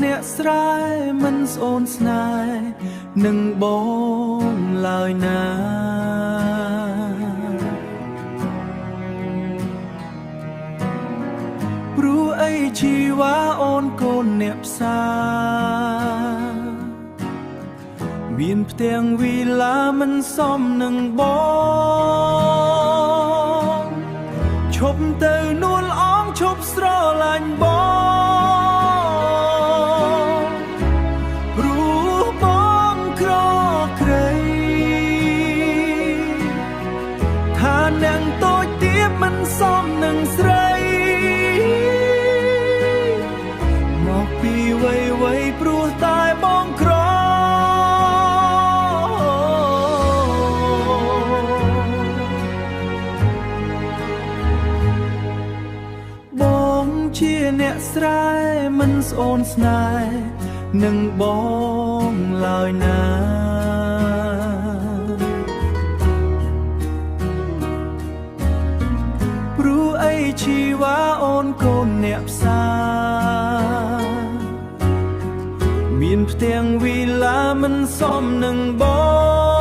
អ្នកស្រែមិនស្អូនស្នេហ៍នឹងបងឡើយណាព្រោះអីជីវ៉ាអូនកូនអ្នកផ្សារមានផ្ទាំងវីឡាមិនសមនឹងបងឈប់ទៅនួលអងឈប់ស្រឡាញ់បងព្រោះបងក្រក្រៃថាអ្នកតូចទាបមិនសមនឹងស្រីមកពីវ័យព្រោះតែបងក្រជាអ្នកស្រែមិនស្អូនស្នេហ៍នឹងបងឡើយណាព្រោះអីជីវ៉ាអូនកូនអ្នកផ្សារមានផ្ទាំងវីឡាមិនសមនឹងបង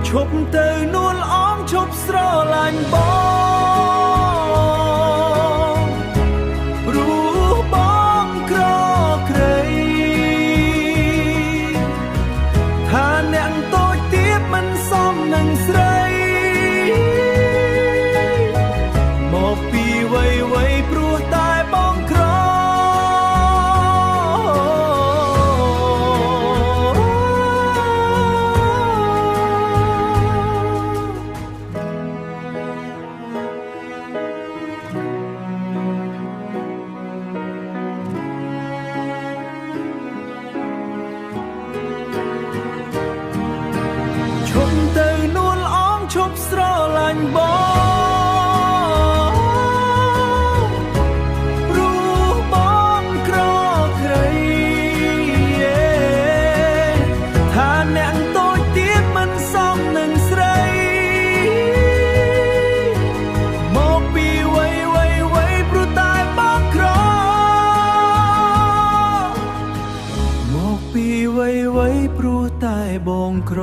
ឈប់ទៅនួលអងឈប់ស្រឡាញ់បងទៅនួលអងឈប់ស្រឡាញ់បងព្រោះបងក្រក្រៃថាអ្នកតូចទៀតមិនសមនឹងស្រីមកពីវ័យព្រោះតែបងក្រមកពីវ័យព្រោះតែបងក្រ